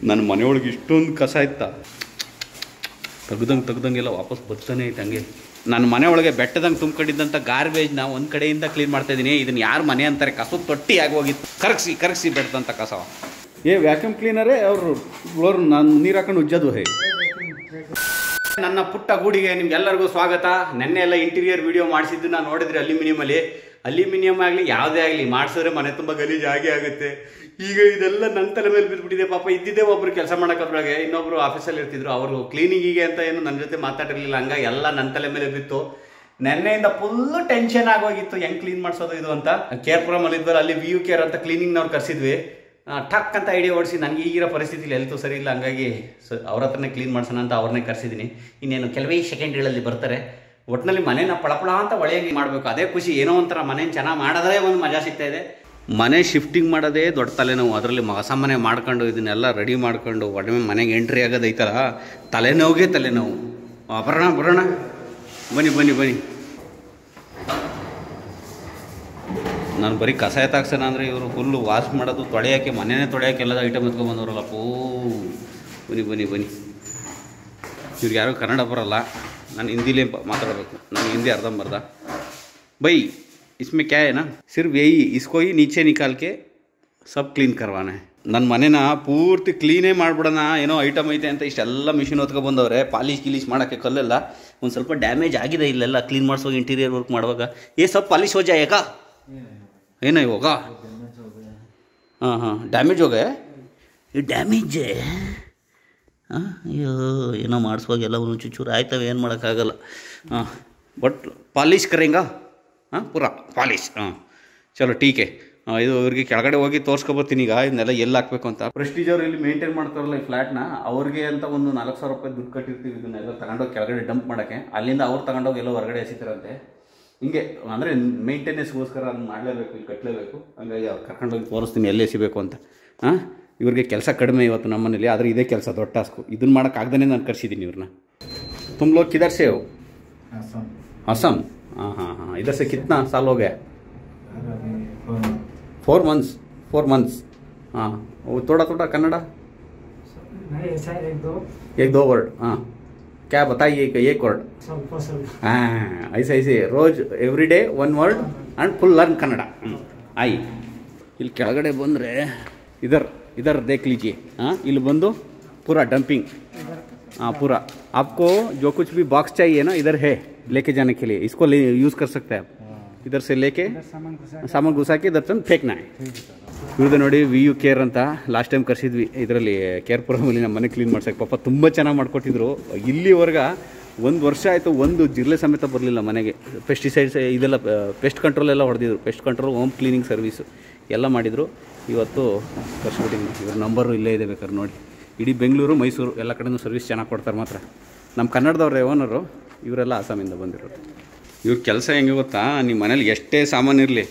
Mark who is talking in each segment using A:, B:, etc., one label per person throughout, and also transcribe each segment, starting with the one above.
A: ನನ್ನ ಮನೆಯೊಳಗೆ ಇಷ್ಟೊಂದು ಕಸ ಇತ್ತಾ ತೆಗ್ದಂಗೆಲ್ಲ ವಾಪಸ್ ಬರ್ತಾನೆ ಐತೆ ಹಂಗೆ. ನನ್ನ ಮನೆ ಒಳಗೆ ಬೆಟ್ಟದಂಗೆ ತುಂಬ್ಕೊಂಡಿದ್ದಂಥ ಗಾರ್ಬೇಜ್ನ ಒಂದು ಕಡೆಯಿಂದ ಕ್ಲೀನ್ ಮಾಡ್ತಾಯಿದ್ದೀನಿ. ಇದನ್ನು ಯಾರು ಮನೆ ಅಂತಾರೆ, ಕಸದ ತೊಟ್ಟಿ ಆಗೋಗಿತ್ತು. ಕರಗಿಸಿ ಬೆಟ್ಟದಂಥ ಕಸ. ವ್ಯಾಕ್ಯೂಮ್ ಕ್ಲೀನರೇ ಅವರು ಫ್ಲೋರ್ ನಾನು ನೀರು ಹಾಕೊಂಡು ಉಜ್ಜೋದು. ನನ್ನ ಪುಟ್ಟ ಗೂಡಿಗೆ ನಿಮ್ಗೆಲ್ಲರಿಗೂ ಸ್ವಾಗತ. ನೆನ್ನೆ ಎಲ್ಲ ಇಂಟೀರಿಯರ್ ವಿಡಿಯೋ ಮಾಡಿಸಿದ್ದು ನಾನು ನೋಡಿದ್ರೆ ಅಲ್ಯೂಮಿನಿಯಂ ಆಗಲಿ ಯಾವುದೇ ಆಗಲಿ ಮಾಡಿಸಿದ್ರೆ ಮನೆ ತುಂಬ ಗಲೀಜು ಆಗುತ್ತೆ. ಈಗ ಇದೆಲ್ಲ ನನ್ನ ತಲೆ ಮೇಲೆ ಬಿದ್ದುಬಿಟ್ಟಿದೆ. ಪಾಪ ಇದ್ದಿದ್ದೇ ಒಬ್ರು ಕೆಲಸ ಮಾಡೋಕ್ಕೊಬ್ರಾಗೆ, ಇನ್ನೊಬ್ರು ಆಫೀಸಲ್ಲಿ ಇರ್ತಿದ್ರು. ಅವರು ಕ್ಲೀನಿಂಗಿಗೆ ಅಂತ ಏನು ನನ್ನ ಜೊತೆ ಮಾತಾಡಿರಲಿಲ್ಲ. ಹಂಗಾಗಿ ಎಲ್ಲ ನನ್ನ ತಲೆ ಮೇಲೆ ಬಿತ್ತು. ನೆನ್ನೆಯಿಂದ ಫುಲ್ಲು ಟೆನ್ಷನ್ ಆಗೋಗಿತ್ತು, ಹೆಂಗೆ ಕ್ಲೀನ್ ಮಾಡಿಸೋದು ಇದು ಅಂತ. ಕೇರ್ಪುರಮಲ್ಲಿ ಇದ್ವಲ್ಲ, ಅಲ್ಲಿ VU ಕೇರ್ ಅಂತ ಕ್ಲೀನಿಂಗ್ನವ್ರು ಕರೆಸಿದ್ವಿ. ಟಕ್ ಅಂತ ಐಡಿಯಾ ಓಡಿಸಿ ನನಗೆ ಈಗಿರೋ ಪರಿಸ್ಥಿತಿಲಿ ಹೆಲ್ತು ಸರಿ ಇಲ್ಲ, ಹಂಗಾಗಿ ಅವ್ರ ಹತ್ರನೇ ಕ್ಲೀನ್ ಮಾಡ್ಸೋಣ ಅಂತ ಅವ್ರನ್ನೇ ಕರೆಸಿದ್ದೀನಿ. ಇನ್ನೇನು ಕೆಲವೇ ಸೆಕೆಂಡ್ಗಳಲ್ಲಿ ಬರ್ತಾರೆ. ಒಟ್ಟಿನಲ್ಲಿ ಮನೇನ ಪಳಪಳ ಅಂತ ಒಳೆಯಾಗಿ ಮಾಡಬೇಕು, ಅದೇ ಖುಷಿ. ಏನೋ ಒಂಥರ ಮನೇನ ಚೆನ್ನಾಗಿ ಮಾಡೋದೇ ಒಂದು ಮಜಾ ಸಿಗ್ತಾ ಇದೆ. ಮನೆ ಶಿಫ್ಟಿಂಗ್ ಮಾಡೋದೇ ದೊಡ್ಡ ತಲೆನೋವು. ಅದರಲ್ಲಿ ಹೊಸ ಮನೆ ಮಾಡ್ಕೊಂಡು ಇದನ್ನೆಲ್ಲ ರೆಡಿ ಮಾಡ್ಕೊಂಡು ಒಡಮೆ ಮನೆಗೆ ಎಂಟ್ರಿ ಆಗೋದೈತಲ್ಲ, ತಲೆನೋವು. ಬರೋಣ ಬನ್ನಿ. ನಾನು ಬರೀ ಕಸ ಎತ್ತಾಕ್ಸೋಣ ಅಂದರೆ ಇವರು ಫುಲ್ಲು ವಾಶ್ ಮಾಡೋದು, ತೊಳೆಯೋಕ್ಕೆ, ಮನೆಯೇ ತೊಳೆಯೋಕ್ಕೆ ಎಲ್ಲ ಐಟಮ್ ಎತ್ಕೊಂಡ್ಬಂದವ್ರಲ್ಲ. ಬನ್ನಿ. ಇವ್ರಿಗೆ ಯಾರೂ ಕನ್ನಡ ಬರೋಲ್ಲ, ನಾನು ಹಿಂದಿಲೇ ಮಾತಾಡಬೇಕು. ನಾನು ಹಿಂದಿ ಅರ್ಧಂಬರ್ಧ. ಬೈ इसमें क्या है ना, सिर्फ यही इसको ही नीचे निकाल के सब क्लीन करवाना है. ನನ್ನ ಮನೇನ ಪೂರ್ತಿ ಕ್ಲೀನೇ ಮಾಡಿಬಿಡೋಣ, ಏನೋ ಐಟಮ್ ಐತೆ ಅಂತ ಇಷ್ಟೆಲ್ಲ ಮಿಷಿನ್ ಹೊತ್ಕೊಬಂದವ್ರೆ. ಪಾಲಿಶ್ ಮಾಡೋಕ್ಕೆ ಕಲ್ಲೆಲ್ಲ ಒಂದು ಸ್ವಲ್ಪ ಡ್ಯಾಮೇಜ್ ಆಗಿದೆ. ಇಲ್ಲೆಲ್ಲ ಕ್ಲೀನ್ ಮಾಡಿಸೋಗಿ ಇಂಟೀರಿಯರ್ ವರ್ಕ್ ಮಾಡುವಾಗ ಸ್ವಲ್ಪ ಪಾಲಿಶ್ ಹೋ ಜಾಯೇಗಾ ಏನೋ ಇವಾಗ. ಹಾಂ ಡ್ಯಾಮೇಜ್ ಹೋಗ ಈ ಡ್ಯಾಮೇಜ್. ಅಯ್ಯೋ ಏನೋ ಮಾಡಿಸುವಾಗೆಲ್ಲ ಒಂದು ಚೂರು ಆಯ್ತವೆ, ಏನು ಮಾಡೋಕ್ಕಾಗಲ್ಲ. ಬಟ್ ಪಾಲಿಶ್ ಕರೆಂಗ ಪೂರಾ ಪಾಲಿಶ್. ಚಲೋ ಟೀಕೆ. ಇದು ಇವ್ರಿಗೆ ಕೆಳಗಡೆ ಹೋಗಿ ತೋರಿಸ್ಕೊಬರ್ತೀನಿ ಈಗ ಇದನ್ನೆಲ್ಲ ಎಲ್ಲಿ ಹಾಕಬೇಕು ಅಂತ. ಪ್ರೆಸ್ಟೀಜ್ ಅವ್ರು ಇಲ್ಲಿ ಮೇಂಟೈನ್ ಮಾಡ್ತಾರಲ್ಲ ಈ ಫ್ಲ್ಯಾಟ್ನ, ಅವ್ರಿಗೆ ಅಂತ ಒಂದು 4,000 ರೂಪಾಯಿ ದುಡ್ಡು ಕಟ್ಟಿರ್ತೀವಿ ಇದನ್ನೆಲ್ಲ ತಗೊಂಡೋಗಿ ಕೆಳಗಡೆ ಡಂಪ್ ಮಾಡೋಕ್ಕೆ. ಅಲ್ಲಿಂದ ಅವ್ರು ತಗೊಂಡೋಗಿ ಎಲ್ಲೋ ಹೊರಗಡೆ ಎಸಿತಾರಂತೆ. ಹಿಂಗೆ ಅಂದರೆ ಮೇಂಟೆನೆನ್ಸ್ಗೋಸ್ಕರ ಅದನ್ನು ಮಾಡಲೇಬೇಕು, ಇಲ್ಲಿ ಕಟ್ಟಲೇಬೇಕು. ಹಂಗಾಗಿ ಅವ್ರು ಕರ್ಕೊಂಡೋಗಿ ತೋರಿಸ್ತೀನಿ ಎಲ್ಲಿ ಎಸಿಬೇಕು ಅಂತ. ಇವ್ರಿಗೆ ಕೆಲಸ ಕಡಿಮೆ ಇವತ್ತು ನಮ್ಮನೇಲಿ, ಆದರೆ ಇದೇ ಕೆಲಸ ದೊಡ್ಡ ಟಾಸ್ಕು. ಇದನ್ನು ಮಾಡೋಕ್ಕಾಗ್ದೇ ನಾನು ಕರ್ಸಿದ್ದೀನಿ ಇವ್ರನ್ನ. तुम लोग किधर से हो? असम. हाँ. इधर से कितना साल हो गया? 4 months. हाँ. वो थोड़ा कन्नड़ा एक दो वर्ड. हाँ क्या बताइए एक वर्ड. हाँ ऐसे रोज every day 1 word and full learn Kannada. आई ಇಲ್ಲಿ ಕೆಳಗಡೆ ಬಂದರೆ इधर देख लीजिए. हाँ ಇಲ್ಲಿ ಬಂದು पूरा डंपिंग. हाँ पूरा आपको जो कुछ भी बॉक्स चाहिए ना इधर है लेके जाने के लिए. इसको यूज़ कर सकते हैं आप. इधर से लेके सामान घुसा के इधर से फेंकना है. ಇವ್ರದ್ದು ನೋಡಿ VU ಕೇರ್ ಅಂತ ಲಾಸ್ಟ್ ಟೈಮ್ ಕರ್ಸಿದ್ವಿ. ಇದರಲ್ಲಿ ಕೇರ್ಪುರಮಲ್ಲಿ ನಮ್ಮ ಮನೆ ಕ್ಲೀನ್ ಮಾಡ್ಸೋಕ್ಕೆ ಪಾಪ ತುಂಬ ಚೆನ್ನಾಗಿ ಮಾಡಿಕೊಟ್ಟಿದ್ರು. ಇಲ್ಲಿವರೆಗೆ 1 ವರ್ಷ ಆಯಿತು, ಒಂದು ಜಿರಳೆ ಸಮೇತ ಬರಲಿಲ್ಲ ಮನೆಗೆ. ಪೆಸ್ಟಿಸೈಡ್ಸ್ ಇದೆಲ್ಲ ಪೆಸ್ಟ್ ಕಂಟ್ರೋಲ್ ಎಲ್ಲ ಹೊಡೆದಿದ್ರು. Pest control, home cleaning service ಎಲ್ಲ ಮಾಡಿದರು. ಇವತ್ತು ಕರ್ಸ್ಬಿಟ್ಟಿದ್ದೀನಿ. ಇವ್ರ ನಂಬರು ಇಲ್ಲೇ ಇದೆ, ಬೇಕಾದ್ರೆ ನೋಡಿ. ಇಡೀ ಬೆಂಗಳೂರು, ಮೈಸೂರು ಎಲ್ಲ ಕಡೆಯೂ ಸರ್ವಿಸ್ ಚೆನ್ನಾಗಿ ಕೊಡ್ತಾರೆ. ಮಾತ್ರ ನಮ್ಮ ಕನ್ನಡದವ್ರೆ ಓನರು, ಇವರೆಲ್ಲ ಆಸಾಮಿಂದ ಬಂದಿರೋದು. ಇವ್ರ ಕೆಲಸ ಹೆಂಗೆ ಗೊತ್ತಾ, ನಿಮ್ಮ ಮನೇಲಿ ಎಷ್ಟೇ ಸಾಮಾನು ಇರಲಿ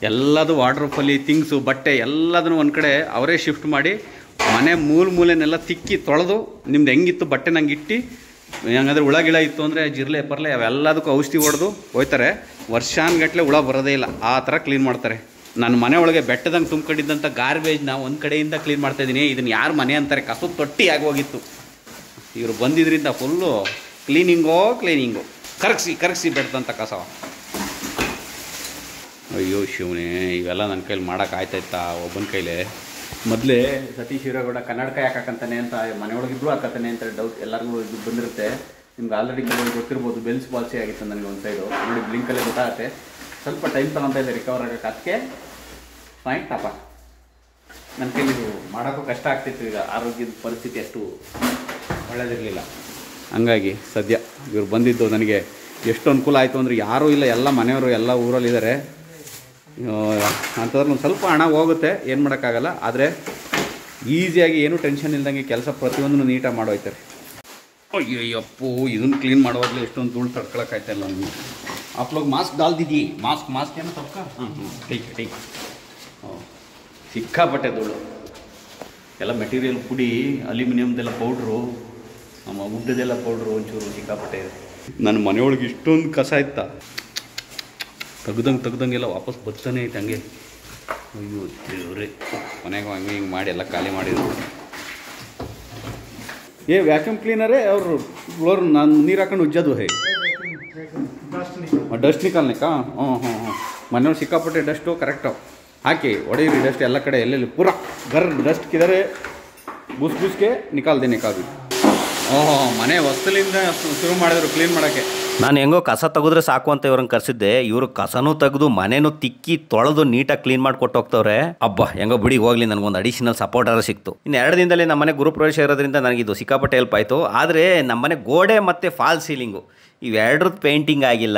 A: ಎಲ್ಲದು ವಾರ್ಡ್ರೋಬಲ್ಲಿ ಥಿಂಗ್ಸು, ಬಟ್ಟೆ ಎಲ್ಲದನ್ನು ಒಂದು ಕಡೆ ಅವರೇ ಶಿಫ್ಟ್ ಮಾಡಿ ಮನೆ ಮೂಲೆನೆಲ್ಲ ತಿಕ್ಕಿ ತೊಳೆದು, ನಿಮ್ದು ಹೆಂಗಿತ್ತು ಬಟ್ಟೆ ನಂಗೆ ಇಟ್ಟು, ಹೆಂಗಂದ್ರೆ ಹುಳ ಗಿಳ ಇತ್ತು ಅಂದರೆ ಜಿರಳೆ ಪರ್ಲೆ ಅವೆಲ್ಲದಕ್ಕೂ ಔಷಧಿ ಹೊಡೆದು ಹೋಯ್ತಾರೆ. ವರ್ಷಾನ್ಗಟ್ಟಲೆ ಹುಳ ಬರೋದೇ ಇಲ್ಲ, ಆ ಥರ ಕ್ಲೀನ್ ಮಾಡ್ತಾರೆ. ನನ್ನ ಮನೆ ಒಳಗೆ ಬೆಟ್ಟದಂಗೆ ತುಂಬ್ಕೊಂಡಿದ್ದಂಥ ಗಾರ್ಬೇಜ್ನ ಒಂದು ಕಡೆಯಿಂದ ಕ್ಲೀನ್ ಮಾಡ್ತಾಯಿದ್ದೀನಿ. ಇದನ್ನು ಯಾರು ಮನೆ ಅಂತಾರೆ, ಕಸದ ತೊಟ್ಟಿ ಆಗೋಗಿತ್ತು. ಇವರು ಬಂದಿದ್ದರಿಂದ ಫುಲ್ಲು ಕ್ಲೀನಿಂಗು ಕರಗಿಸಿ ಬೆಟ್ಟದಂಥ ಕಸ. ಅಯ್ಯೋ ಶಿವನೇ, ಇವೆಲ್ಲ ನನ್ನ ಕೈಲಿ ಮಾಡೋಕ್ಕಾಯ್ತಾಯ್ತಾ ಒಬ್ಬನ ಕೈಲೇ. ಮೊದಲೇ ಸತೀಶ್ ಹಿರೇಗೌಡ ಕನ್ನಡಕ ಯಾಕೆ ಹಾಕಂತಾನೆ ಅಂತ ಮನೆಯೊಳಗಿದ್ರು ಹಾಕತ್ತಾನೆ ಅಂತ ಡೌಟ್ ಎಲ್ಲರಿಗೂ ಇದು ಬಂದಿರುತ್ತೆ. ನಿಮ್ಗೆ ಆಲ್ರೆಡಿ ಕೆಲವರು ಗೊತ್ತಿರ್ಬೋದು. ಬೆಲ್ಸ್ ಪಾಲ್ಸಿ ಆಗಿತ್ತು ನನಗೆ ಒಂದು ಸೈಡು ನೋಡಿ, ಬ್ಲಿಂಕಲ್ಲೇ ಗೊತ್ತಾಗುತ್ತೆ. ಸ್ವಲ್ಪ ಟೈಮ್ ತಗೊತಾ ಇದೆ ರಿಕವರ್ ಆಗೋಕ್ಕೆ. ಅದಕ್ಕೆ ಪಾಯಿಂಟ್ ತಾಪ ನನ್ನ ಕೈಲಿ ಮಾಡೋಕ್ಕೂ ಕಷ್ಟ ಆಗ್ತಿತ್ತು. ಈಗ ಆರೋಗ್ಯದ ಪರಿಸ್ಥಿತಿ ಅಷ್ಟು ಒಳ್ಳೆಯದಿರಲಿಲ್ಲ. ಹಂಗಾಗಿ ಸದ್ಯ ಇವ್ರು ಬಂದಿದ್ದು ನನಗೆ ಎಷ್ಟು ಅನುಕೂಲ ಆಯಿತು ಅಂದರೆ, ಯಾರೂ ಇಲ್ಲ, ಎಲ್ಲ ಮನೆಯವರು ಎಲ್ಲ ಊರಲ್ಲಿದ್ದಾರೆ. ಅಂಥದ್ರಲ್ಲಿ ಒಂದು ಸ್ವಲ್ಪ ಹಣ ಹೋಗುತ್ತೆ, ಏನು ಮಾಡೋಕ್ಕಾಗಲ್ಲ. ಆದರೆ ಈಸಿಯಾಗಿ ಏನೂ ಟೆನ್ಷನ್ ಇಲ್ದಂಗೆ ಕೆಲಸ ಪ್ರತಿಯೊಂದನ್ನು ನೀಟಾಗಿ ಮಾಡೋಯ್ತಾರೆ. ಅಯ್ಯಪ್ಪೋ, ಇದನ್ನು ಕ್ಲೀನ್ ಮಾಡುವಾಗಲೇ ಎಷ್ಟೊಂದು ಧೂಳು ತಡ್ಕೊಳಕ್ಕಾಯ್ತಾಯಿಲ್ಲ ನನಗೆ. आप लोग मास्क डाल दीजिए. मास्क है ना सबका? ठीक. ಸಿಕ್ಕಾಪಟ್ಟೆ ಧೂಳು ಎಲ್ಲ ಮೆಟೀರಿಯಲ್ ಪುಡಿ, ಅಲ್ಯೂಮಿನಿಯಮ್ದೆಲ್ಲ ಪೌಡ್ರು, ನಮ್ಮ ಉದ್ದದೆಲ್ಲ ಪೌಡ್ರು ಒಂಚೂರು ಸಿಕ್ಕಾಪಟ್ಟೆ ಇದೆ. ನನ್ನ ಮನೆಯೊಳಗೆ ಇಷ್ಟೊಂದು ಕಸ ಇತ್ತಾ ತೆಗ್ದಂಗೆಲ್ಲ ವಾಪಸ್ ಬರ್ತಾನೆ ಐತೆ ಹಂಗೆ. ಅಯ್ಯೋ ದೇವ್ರೆ, ಕೊನೆಗೂ ಹಿಂಗೆ ಮಾಡಿ ಎಲ್ಲ ಖಾಲಿ ಮಾಡಿದ್ರು. ये वैक्यूम क्लीनर है और फ्लोर ನೀರು ಹಾಕೊಂಡು ಉಜ್ಜೋದು ಹೇ ಡಸ್ಟ್ ನಿಕಾಲ್ನೆ ಕಾ ಮನೆಯವ್ರು ಸಿಕ್ಕಾಪಟ್ಟೆ ಡಸ್ಟು ಕರೆಕ್ಟು ಹಾಕಿ ಹೊಡೆಯಿರಿ ಡಸ್ಟ್ ಎಲ್ಲ ಕಡೆ ಎಲ್ಲೆಲ್ಲಿ ಪೂರಾ ಗರ್ ಡಸ್ಟ್ ಕಿದರೆ ಬುಸ್ ಬುಸ್ಗೆ ನಿಕಾಲ್ ದೇನೆ ಕಾ ಭಿ ಮನೆ ಹೊಸ್ತಲಿಂದ ಶುರು ಮಾಡಿದ್ರು ಕ್ಲೀನ್ ಮಾಡೋಕ್ಕೆ.
B: ನಾನು ಹೆಂಗೋ ಕಸ ತೆಗೆದ್ರೆ ಸಾಕು ಅಂತ ಇವ್ರನ್ನ ಕರೆಸಿದ್ದೆ. ಇವರು ಕಸನೂ ತೆಗೆದು ಮನೆನೂ ತಿಕ್ಕಿ ತೊಳೆದು ನೀಟಾಗಿ ಕ್ಲೀನ್ ಮಾಡಿ ಕೊಟ್ಟು ಹೋಗ್ತವ್ರೆ. ಅಬ್ಬಾ ಹೆಂಗೋ ಬಿಡಿ ಹೋಗ್ಲಿ, ನನಗೊಂದು ಅಡಿಷನಲ್ ಸಪೋರ್ಟರ್ ಸಿಕ್ತು. ಇನ್ನು 2 ದಿನದಲ್ಲಿ ನಮ್ಮ ಮನೆ ಗೃಹಪ್ರವೇಶ ಇರೋದ್ರಿಂದ ನನಗಿದು ಸಿಕ್ಕಾಪಟ್ಟೆ ಹೆಲ್ಪ್ ಆಯಿತು. ಆದರೆ ನಮ್ಮ ಮನೆ ಗೋಡೆ ಮತ್ತು ಫಾಲ್ ಸೀಲಿಂಗು ಇವೆರಡ್ರದ್ದು ಪೇಂಟಿಂಗ್ ಆಗಿಲ್ಲ.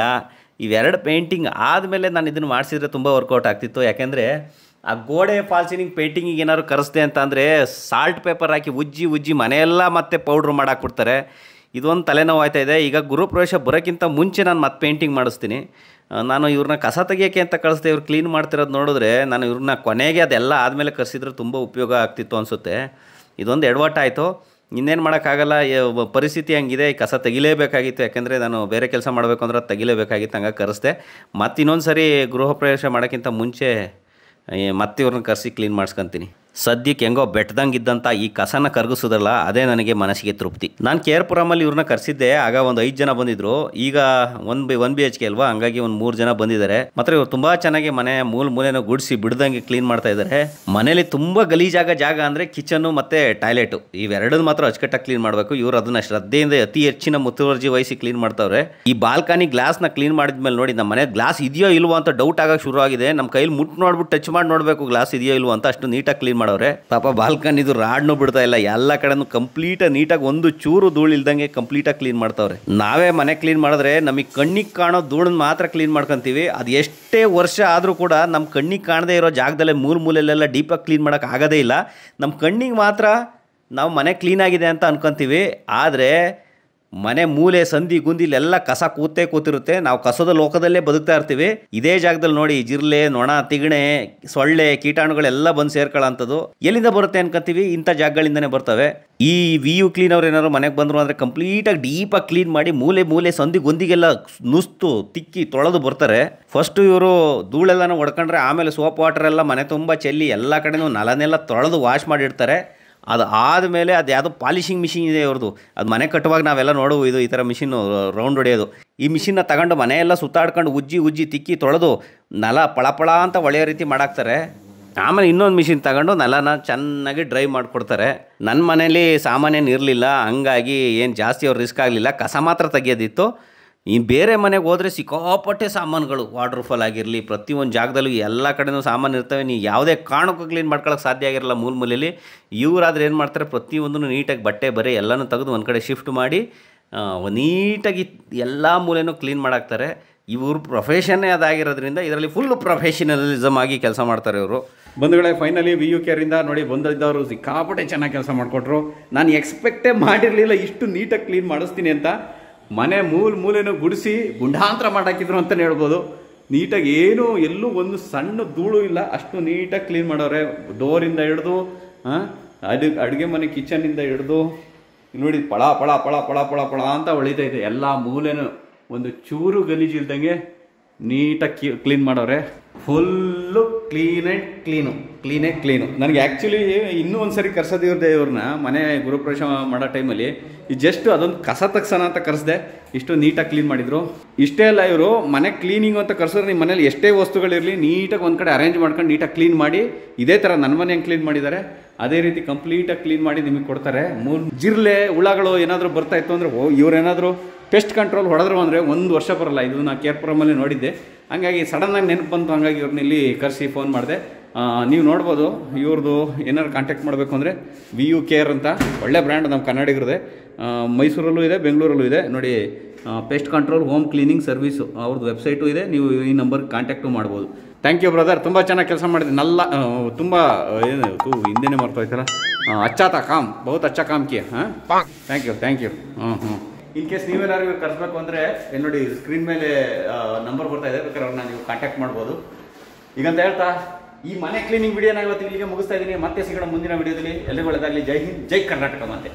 B: ಇವೆರಡು ಪೇಂಟಿಂಗ್ ಆದಮೇಲೆ ನಾನು ಇದನ್ನು ಮಾಡಿಸಿದ್ರೆ ತುಂಬ ವರ್ಕೌಟ್ ಆಗ್ತಿತ್ತು. ಯಾಕೆಂದರೆ ಆ ಗೋಡೆ ಫಾಲ್ ಸೀಲಿಂಗ್ ಪೇಂಟಿಂಗಿಗೆ ಏನಾದ್ರು ಕರೆಸ್ದೆ ಅಂತ ಅಂದರೆ ಸಾಲ್ಟ್ ಪೇಪರ್ ಹಾಕಿ ಉಜ್ಜಿ ಮನೆಯೆಲ್ಲ ಮತ್ತೆ ಪೌಡ್ರ್ ಮಾಡಾಕ್ಬಿಡ್ತಾರೆ. ಇದೊಂದು ತಲೆನೋವು ಆಯ್ತಾ ಇದೆ. ಈಗ ಗೃಹಪ್ರವೇಶ ಬರೋಕ್ಕಿಂತ ಮುಂಚೆ ನಾನು ಮತ್ತೆ ಪೇಂಟಿಂಗ್ ಮಾಡಿಸ್ತೀನಿ. ನಾನು ಇವ್ರನ್ನ ಕಸ ತೆಗಿಯೋಕ್ಕೆ ಅಂತ ಕಳಿಸ್ದೆ, ಇವ್ರು ಕ್ಲೀನ್ ಮಾಡ್ತಿರೋದು ನೋಡಿದ್ರೆ ನಾನು ಇವ್ರನ್ನ ಕೊನೆಗೆ ಅದೆಲ್ಲ ಆದಮೇಲೆ ಕರೆಸಿದ್ರೆ ತುಂಬ ಉಪಯೋಗ ಆಗ್ತಿತ್ತು ಅನಿಸುತ್ತೆ. ಇದೊಂದು ಎಡವಟ್ಟ ಆಯಿತು. ಇನ್ನೇನು ಮಾಡೋಕ್ಕಾಗಲ್ಲ, ಪರಿಸ್ಥಿತಿ ಹಂಗಿದೆ. ಕಸ ತೆಗಿಲೇಬೇಕಾಗಿತ್ತು. ಯಾಕೆಂದರೆ ನಾನು ಬೇರೆ ಕೆಲಸ ಮಾಡಬೇಕು ಅಂದ್ರೆ ಅದು ತೆಗಿಲೇಬೇಕಾಗಿತ್ತು. ಹಂಗಾಗಿ ಕರೆಸ್ದೆ. ಮತ್ತು ಇನ್ನೊಂದು ಸರಿ ಗೃಹಪ್ರವೇಶ ಮಾಡೋಕ್ಕಿಂತ ಮುಂಚೆ ಮತ್ತೆ ಇವ್ರನ್ನ ಕರೆಸಿ ಕ್ಲೀನ್ ಮಾಡಿಸ್ಕೊತೀನಿ. ಸದ್ಯಕ್ಕೆ ಹೆಂಗೋ ಬೆಟ್ಟದಂಗೆ ಇದ್ದಂಥ ಈ ಕಸನ ಕರಗಿಸೋದಲ್ಲ, ಅದೇ ನನಗೆ ಮನಸ್ಸಿಗೆ ತೃಪ್ತಿ. ನಾನು ಕೇರ್ಪುರಮಲ್ಲಿ ಇವ್ರನ್ನ ಕರೆಸಿದ್ದೆ. ಆಗ ಒಂದು 5 ಜನ ಬಂದಿದ್ರು. ಈಗ 1 BHK ಅಲ್ವಾ, ಹಂಗಾಗಿ ಒಂದು 3 ಜನ ಬಂದಿದ್ದಾರೆ. ಮಾತ್ರ ಇವ್ರು ತುಂಬ ಚೆನ್ನಾಗಿ ಮನೆ ಮೂಲೆನೂ ಗುಡಿಸಿ ಬಿಡ್ದಂಗೆ ಕ್ಲೀನ್ ಮಾಡ್ತಾ ಇದ್ದಾರೆ. ಮನೇಲಿ ತುಂಬ ಜಾಗ ಅಂದರೆ ಕಿಚನ್ನು ಮತ್ತು ಟಾಯ್ಲೆಟು ಇವೆರಡನ್ನು ಮಾತ್ರ ಅಚ್ಚುಕಟ್ಟಾಗಿ ಕ್ಲೀನ್ ಮಾಡಬೇಕು. ಇವರು ಅದನ್ನು ಶ್ರದ್ಧೆಯಿಂದ ಅತಿ ಹೆಚ್ಚಿನ ಮುತುವರ್ಜಿ ವಹಿಸಿ ಕ್ಲೀನ್ ಮಾಡ್ತಾವ್ರೆ. ಈ ಬಾಲ್ಕನಿ ಗ್ಲಾಸ್ನ ಕ್ಲೀನ್ ಮಾಡಿದ್ಮೇಲೆ ನೋಡಿ, ನಮ್ಮ ಮನೆ ಗ್ಲಾಸ್ ಇದೆಯೋ ಇಲ್ವೋ ಅಂತ ಡೌಟ್ ಆಗೋಕ್ಕೆ ಶುರು ಆಗಿದೆ. ನಮ್ಮ ಕೈಲಿ ಮುಟ್ಟು ನೋಡ್ಬಿಟ್ಟು ಟಚ್ ಮಾಡಿ ನೋಡಬೇಕು ಗ್ಲಾಸ್ ಇದೆಯೋ ಇಲ್ವೋ ಅಂತ, ಅಷ್ಟು ನೀಟಾಗಿ ಕ್ಲೀನ್ ಮಾಡೋರೆ. ಪಾಪ ಬಾಲ್ಕನಿದು ರಾಡ್ನೂ ಬಿಡ್ತಾ ಇಲ್ಲ. ಎಲ್ಲ ಕಡೆನೂ ಕಂಪ್ಲೀಟಾಗಿ ನೀಟಾಗಿ ಒಂದು ಚೂರು ಧೂಳು ಇಲ್ದಂಗೆ ಕಂಪ್ಲೀಟಾಗಿ ಕ್ಲೀನ್ ಮಾಡ್ತಾವ್ರೆ. ನಾವೇ ಮನೆ ಕ್ಲೀನ್ ಮಾಡಿದ್ರೆ ನಮಗೆ ಕಣ್ಣಿಗೆ ಕಾಣೋ ಧೂಳನ್ನ ಮಾತ್ರ ಕ್ಲೀನ್ ಮಾಡ್ಕೊತೀವಿ. ಅದು ಎಷ್ಟೇ ವರ್ಷ ಆದರೂ ಕೂಡ ನಮ್ಮ ಕಣ್ಣಿಗೆ ಕಾಣದೇ ಇರೋ ಜಾಗದಲ್ಲೇ ಮೂಲೆಯಲ್ಲೆಲ್ಲ ಡೀಪಾಗಿ ಕ್ಲೀನ್ ಮಾಡೋಕೆ ಆಗೋದೇ ಇಲ್ಲ. ನಮ್ಮ ಕಣ್ಣಿಗೆ ಮಾತ್ರ ನಾವು ಮನೆ ಕ್ಲೀನಾಗಿದೆ ಅಂತ ಅನ್ಕೊತೀವಿ. ಆದರೆ ಮನೆ ಮೂಲೆ ಸಂದಿ ಗುಂದಿಲೆಲ್ಲ ಕಸ ಕೂತಿರುತ್ತೆ. ನಾವು ಕಸದ ಲೋಕದಲ್ಲೇ ಬದುಕ್ತಾ ಇರ್ತೀವಿ. ಇದೇ ಜಾಗದಲ್ಲಿ ನೋಡಿ ಜಿರ್ಲೆ, ನೊಣ, ತಿಗಣೆ, ಸೊಳ್ಳೆ, ಕೀಟಾಣುಗಳೆಲ್ಲ ಬಂದು ಸೇರ್ಕೊಳ್ಳೋಂಥದ್ದು ಎಲ್ಲಿಂದ ಬರುತ್ತೆ ಅನ್ಕೊಂತೀವಿ. ಇಂಥ ಜಾಗಗಳಿಂದನೇ ಬರ್ತವೆ. ಈ VU ಕ್ಲೀನ್ ಅವ್ರು ಏನಾದ್ರು ಮನೆಗೆ ಬಂದರು ಅಂದರೆ ಕಂಪ್ಲೀಟಾಗಿ ಡೀಪಾಗಿ ಕ್ಲೀನ್ ಮಾಡಿ ಮೂಲೆ ಸಂದಿ ಗೊಂದಿಗೆಲ್ಲ ನುಸ್ತು ತಿಕ್ಕಿ ತೊಳೆದು ಬರ್ತಾರೆ. ಫಸ್ಟು ಇವರು ಧೂಳೆಲ್ಲನೂ ಹೊಡ್ಕೊಂಡ್ರೆ ಆಮೇಲೆ ಸೋಪ್ ವಾಟರ್ ಎಲ್ಲ ಮನೆ ತುಂಬ ಚೆಲ್ಲಿ ಎಲ್ಲ ಕಡೆನೂ ನೆಲನೆಲ್ಲ ತೊಳೆದು ವಾಶ್ ಮಾಡಿರ್ತಾರೆ. ಅದು ಆದಮೇಲೆ ಅದು ಯಾವುದೋ ಪಾಲಿಷಿಂಗ್ ಮಿಷಿನ್ ಇದೆ ಇವ್ರದ್ದು. ಅದು ಮನೆ ಕಟ್ಟುವಾಗ ನಾವೆಲ್ಲ ನೋಡುವು, ಇದು ಈ ಥರ ಮಿಷಿನ್ನು ರೌಂಡ್ ಹೊಡೆಯೋದು. ಈ ಮಿಷಿನ್ನ ತಗೊಂಡು ಮನೆಯೆಲ್ಲ ಸುತ್ತಾಡ್ಕೊಂಡು ಉಜ್ಜಿ ತಿಕ್ಕಿ ತೊಳೆದು ನೆಲ ಪಳ ಅಂತ ಒಳ್ಳೆಯ ರೀತಿ ಮಾಡಾಕ್ತಾರೆ. ಆಮೇಲೆ ಇನ್ನೊಂದು ಮಿಷಿನ್ ತಗೊಂಡು ನೆಲನ ಚೆನ್ನಾಗಿ ಡ್ರೈ ಮಾಡಿಕೊಡ್ತಾರೆ. ನನ್ನ ಮನೇಲಿ ಸಾಮಾನ್ಯನು ಇರಲಿಲ್ಲ, ಹಂಗಾಗಿ ಏನು ಜಾಸ್ತಿ ಅವ್ರು ರಿಸ್ಕ್ ಆಗಲಿಲ್ಲ. ಕಸ ಮಾತ್ರ ತೆಗಿಯೋದಿತ್ತು. ಈ ಬೇರೆ ಮನೆಗೆ ಹೋದರೆ ಸಿಕ್ಕಾಪಟ್ಟೆ ಸಾಮಾನುಗಳು, ವಾಟರ್ ಫಾಲ್ ಆಗಿರಲಿ, ಪ್ರತಿಯೊಂದು ಜಾಗದಲ್ಲೂ ಎಲ್ಲ ಕಡೆನೂ ಸಾಮಾನು ಇರ್ತವೆ. ನೀವು ಯಾವುದೇ ಕಾರಣಕ್ಕೂ ಕ್ಲೀನ್ ಮಾಡ್ಕೊಳ್ಳೋಕೆ ಸಾಧ್ಯ ಆಗಿರಲ್ಲ ಮೂಲೆಯಲ್ಲಿ. ಇವರಾದ್ರೆ ಏನು ಮಾಡ್ತಾರೆ, ಪ್ರತಿಯೊಂದನ್ನು ನೀಟಾಗಿ ಬಟ್ಟೆ ಬರೆ ಎಲ್ಲನೂ ತೆಗೆದು ಒಂದು ಕಡೆ ಶಿಫ್ಟ್ ಮಾಡಿ ನೀಟಾಗಿ ಎಲ್ಲ ಮೂಲೆನೂ ಕ್ಲೀನ್ ಮಾಡಾಕ್ತಾರೆ. ಇವ್ರ ಪ್ರೊಫೆಷನ್ನೇ ಅದಾಗಿರೋದ್ರಿಂದ ಇದರಲ್ಲಿ ಫುಲ್ ಪ್ರೊಫೆಷನಲಿಸಮ್ ಆಗಿ ಕೆಲಸ ಮಾಡ್ತಾರೆ ಇವರು.
A: ಬಂಧುಗಳೇ, ಫೈನಲಿ VU ಕೇರಿಂದ ನೋಡಿ ಬಂದಿದ್ದವರು ಸಿಕ್ಕಾಪಟ್ಟೆ ಚೆನ್ನಾಗಿ ಕೆಲಸ ಮಾಡಿಕೊಟ್ರು. ನಾನು ಎಕ್ಸ್ಪೆಕ್ಟೇ ಮಾಡಿರಲಿಲ್ಲ ಇಷ್ಟು ನೀಟಾಗಿ ಕ್ಲೀನ್ ಮಾಡಿಸ್ತೀನಿ ಅಂತ. ಮನೆ ಮೂಲೆನೂ ಗುಡಿಸಿ ಗುಂಡಾಂತರ ಮಾಡಾಕಿದ್ರು ಅಂತಲೇ ಹೇಳ್ಬೋದು. ನೀಟಾಗಿ ಎಲ್ಲೂ ಒಂದು ಸಣ್ಣ ಧೂಳು ಇಲ್ಲ, ಅಷ್ಟು ನೀಟಾಗಿ ಕ್ಲೀನ್ ಮಾಡೋರೆ. ಡೋರಿಂದ ಹಿಡ್ದು ಅಡುಗೆ ಮನೆ ಕಿಚನಿಂದ ಹಿಡ್ದು ನೋಡಿ ಪಳ ಅಂತ ಹೊಳಿತಾ ಇದೆ. ಎಲ್ಲ ಮೂಲೆನೂ ಒಂದು ಚೂರು ಗಲೀಜಿಲ್ದಂಗೆ ನೀಟಾಗಿ ಕ್ಲೀನ್ ಮಾಡೋರೆ. Full clean. ನನಗೆ ಆ್ಯಕ್ಚುಲಿ ಇನ್ನೂ ಒಂದು ಸರಿ ಕರ್ಸೋದಿವ್ರದ್ದೆ ಇವ್ರನ್ನ ಮನೆ ಗೃಹಪ್ರವೇಶ ಮಾಡೋ ಟೈಮಲ್ಲಿ. ಇದು ಜಸ್ಟ್ ಅದೊಂದು ಕಸ ತಗ್ಸೋಣ ಅಂತ ಕರೆಸ್ದೆ, ಇಷ್ಟು ನೀಟಾಗಿ ಕ್ಲೀನ್ ಮಾಡಿದರು. ಇಷ್ಟೇ ಅಲ್ಲ, ಇವರು ಮನೆ ಕ್ಲೀನಿಂಗ್ ಅಂತ ಕರ್ಸಿದ್ರೆ ನಿಮ್ಮ ಮನೇಲಿ ಎಷ್ಟೇ ವಸ್ತುಗಳಿರಲಿ ನೀಟಾಗಿ ಒಂದು ಕಡೆ ಅರೇಂಜ್ ಮಾಡ್ಕೊಂಡು ನೀಟಾಗಿ ಕ್ಲೀನ್ ಮಾಡಿ, ಇದೇ ಥರ ನನ್ನ ಮನೆ ಹೆಂಗೆ ಕ್ಲೀನ್ ಮಾಡಿದ್ದಾರೆ ಅದೇ ರೀತಿ ಕಂಪ್ಲೀಟಾಗಿ ಕ್ಲೀನ್ ಮಾಡಿ ನಿಮಗೆ ಕೊಡ್ತಾರೆ. ಜಿರ್ಲೆ ಹುಳಗಳು ಏನಾದರೂ ಬರ್ತಾಯಿತ್ತು ಅಂದರೆ ಇವ್ರೇನಾದರೂ ಪೆಸ್ಟ್ ಕಂಟ್ರೋಲ್ ಹೊಡೆದ್ರು ಅಂದರೆ 1 ವರ್ಷ ಬರೋಲ್ಲ. ಇದು ನಾನು ಕೇರ್ಪುರಮಲ್ಲಿ ನೋಡಿದ್ದೆ. ಹಂಗಾಗಿ ಸಡನ್ನಾಗಿ ನೆನಪು ಬಂತು, ಹಂಗಾಗಿ ಇವ್ರನ್ನ ಇಲ್ಲಿ ಕರೆಸಿ ಫೋನ್ ಮಾಡಿದೆ. ನೀವು ನೋಡ್ಬೋದು, ಇವ್ರದ್ದು ಏನಾದ್ರು ಕಾಂಟ್ಯಾಕ್ಟ್ ಮಾಡಬೇಕು ಅಂದರೆ VU ಕೇರ್ ಅಂತ ಒಳ್ಳೆ ಬ್ರ್ಯಾಂಡ್ ನಮ್ಮ ಕನ್ನಡಿಗರದೇ. ಮೈಸೂರಲ್ಲೂ ಇದೆ, ಬೆಂಗಳೂರಲ್ಲೂ ಇದೆ. ನೋಡಿ, pest control home cleaning service ಅವ್ರದ್ದು ವೆಬ್ಸೈಟು ಇದೆ. ನೀವು ಈ ನಂಬರ್ಗೆ ಕಾಂಟ್ಯಾಕ್ಟು ಮಾಡ್ಬೋದು. ಥ್ಯಾಂಕ್ ಯು ಬ್ರದರ್, ತುಂಬ ಚೆನ್ನಾಗಿ ಕೆಲಸ ಮಾಡಿದೆ. ತುಂಬ ಏನು ಹಿಂದೆನೇ ಮರ್ತೋಯ್ತಲ್ಲ. ಅಚ್ಚಾತ ಕಾಮ್ ಬಹುತ್ ಅಚ್ಚಾ ಕಾಮ್ ಕಿಯಾ. Thank you. ಇನ್ ಕೇಸ್ ನೀವೇನಾದ್ರು ಕರೆಸ್ಬೇಕು ಅಂದರೆ ನೋಡಿ ಸ್ಕ್ರೀನ್ ಮೇಲೆ ನಂಬರ್ ಬರ್ತಾ ಇದೆ, ಬೇಕಾದ್ರೆ ಅವ್ರನ್ನ ನೀವು ಕಾಂಟ್ಯಾಕ್ಟ್ ಮಾಡ್ಬೋದು. ಈಗಂತ ಹೇಳ್ತಾ ಈ ಮನೆ ಕ್ಲೀನಿಂಗ್ ವಿಡಿಯೋನ ಇವತ್ತು ಇಲ್ಲಿಗೆ ಮುಗಿಸ್ತಾ ಇದ್ದೀನಿ. ಮತ್ತೆ ಸಿಗೋಣ ಮುಂದಿನ ವಿಡಿಯೋದಲ್ಲಿ. ಎಲ್ಲರಿಗೂ ಒಳ್ಳೆದಾಗಲಿ. ಜೈ ಹಿಂದ್, ಜೈ ಕರ್ನಾಟಕ. ಮತ್ತೆ